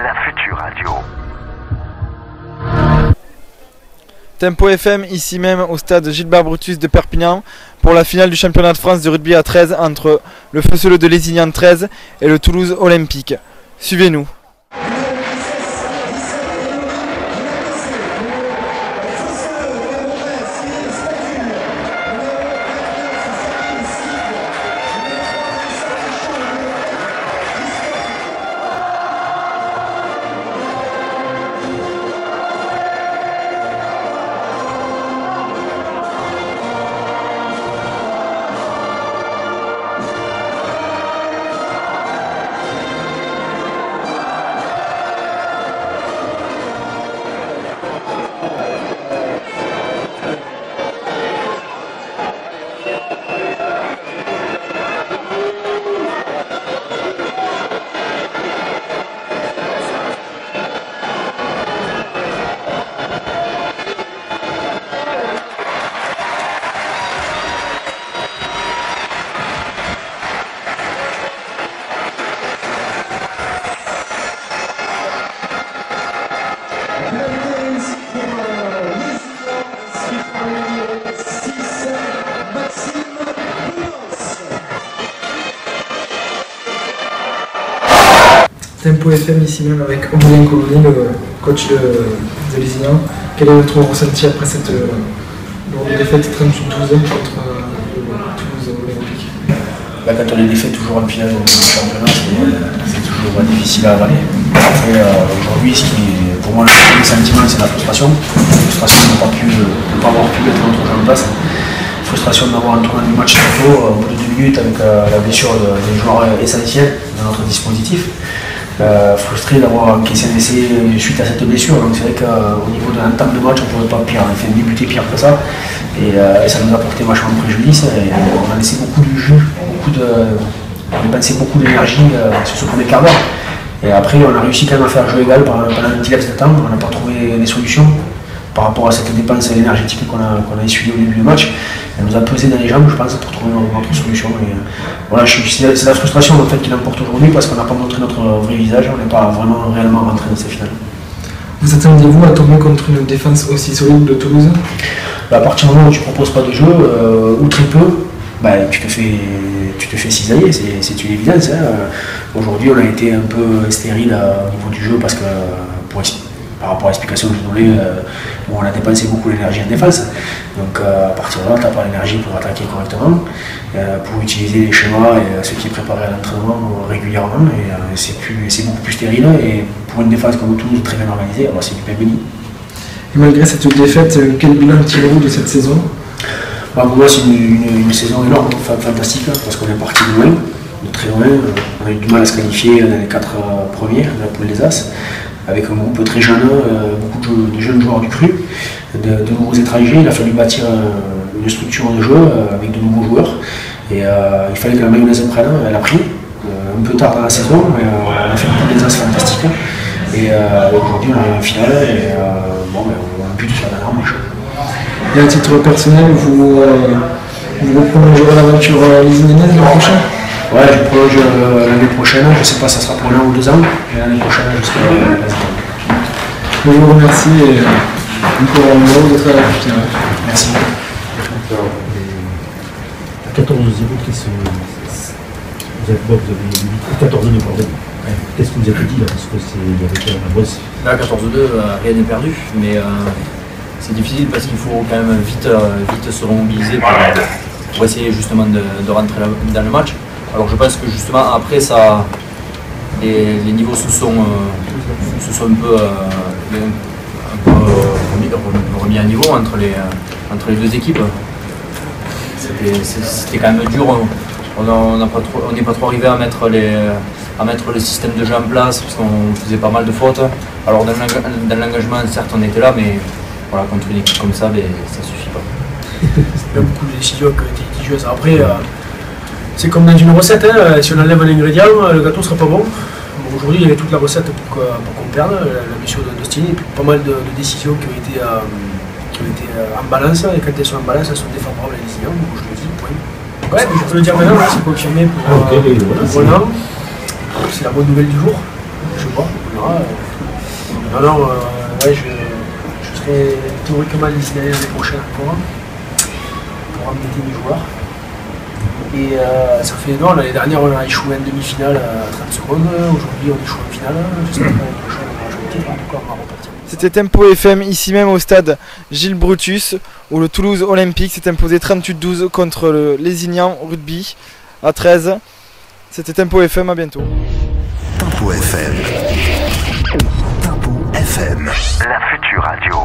la future radio. Tempo FM, ici même au stade Gilbert Brutus de Perpignan, pour la finale du championnat de France de rugby à 13 entre le Feuceleux de Lézignan 13 et le Toulouse Olympique. Suivez-nous. Tempo FM ici même avec Aurélien Colony, le coach de Lézignan. Quel est votre ressenti après cette lourde défaite 38-12 contre Toulouse Olympique? Quand on est défait toujours en finale du championnat, c'est toujours difficile à avaler. Aujourd'hui, pour moi, le sentiment, c'est la frustration. La frustration de ne pas avoir pu mettre notre jeu en place. La frustration d'avoir un tournant du match très tôt, au bout de 2 minutes, avec la blessure des joueurs essentiels de notre dispositif. Frustré d'avoir encaissé un essai suite à cette blessure. Donc c'est vrai qu'au niveau de l'entame de match, on ne pouvait pas pire. On a fait débuter pire que ça. Et ça nous a porté vachement de préjudice. Et on a laissé beaucoup de jus, on a dépensé beaucoup d'énergie sur ce premier quart d'heure. Et après, on a réussi quand même à faire jeu égal pendant un petit laps de temps. On n'a pas trouvé des solutions par rapport à cette dépense énergétique qu'on a essuyée au début du match. Elle nous a pesé dans les jambes, je pense, pour trouver notre solution. Et voilà, c'est la frustration en fait, qui l'emporte aujourd'hui parce qu'on n'a pas montré notre vrai visage, on n'est pas vraiment réellement rentré dans ces finales. Vous attendez-vous à tomber contre une défense aussi solide de Toulouse? À partir du moment où tu ne proposes pas de jeu, ou très peu, tu te fais cisailler, c'est une évidence. Aujourd'hui, on a été un peu stérile au niveau du jeu parce que, par rapport à l'explication que je donnais, on a dépensé beaucoup d'énergie en défense. Donc à partir de là, tu n'as pas l'énergie pour attaquer correctement, pour utiliser les schémas et ce qui est préparé à l'entraînement régulièrement. Et c'est beaucoup plus stérile. Et pour une défense comme Toulouse très bien organisée, c'est du pain béni. Et malgré cette défaite, quel bilan tirez-vous de cette saison? Pour moi, c'est une saison énorme, fantastique, parce qu'on est parti de loin, de très loin. On a eu du mal à se qualifier dans les 4 premiers de la poule des As, avec un groupe très jeune, beaucoup de jeunes joueurs du cru, de nouveaux étrangers. Il a fallu bâtir une structure de jeu avec de nouveaux joueurs. Et il fallait que la mayonnaise prenne, elle a pris, un peu tard dans la saison, mais on a fait une poule des As fantastique. Et aujourd'hui, on a un final, et on a un but sur la dernière manche. Et à titre personnel, vous prolongerez l'aventure lézignanaise l'an prochain? Ouais, je prolonge l'année prochaine, je ne sais pas si ça sera pour 1 ou 2 ans, mais l'année prochaine, je serai président. Je vous remercie et encore heureux d'être à la future. Merci. À 14-0, vous avez 14-2, pardon. Qu'est-ce que vous avez dit là? Parce qu'il y avait la Bresse. Là, 14-2, rien n'est perdu, mais c'est difficile parce qu'il faut quand même vite se remobiliser pour essayer justement de rentrer dans le match. Alors je pense que justement après ça, les niveaux se sont un peu remis à niveau entre les deux équipes. C'était quand même dur. On n'est pas trop arrivé à mettre le système de jeu en place parce qu'on faisait pas mal de fautes. Alors dans l'engagement, certes on était là, mais voilà, contre une équipe comme ça, ça suffit pas. Il y a beaucoup de décisions qui ont été litigieuses. Après, c'est comme dans une recette, si on enlève un ingrédient, le gâteau ne sera pas bon. Aujourd'hui, il y avait toute la recette pour qu'on perde, la blessure d'Austin, et puis pas mal de décisions qui ont été en balance, et quand elles sont en balance, elles sont défavorables à Lézignan, donc je le dis, point. Ouais, je peux le dire maintenant, c'est confirmé pour Roland. C'est la bonne nouvelle du jour, je vois, on verra. Ouais, je serai théoriquement lycéen l'année prochaine encore pour embêter mes joueurs. Et ça fait non, l'année dernière on a échoué en demi-finale à 30 secondes, aujourd'hui on échoue en finale, j'espère que l'année prochaine on va jouer le titre, en tout cas on va repartir. C'était Tempo FM ici même au stade Gilles Brutus où le Toulouse Olympique s'est imposé 38-12 contre le Lézignan Rugby à 13. C'était Tempo FM, à bientôt. Tempo FM. Tempo FM. La future radio.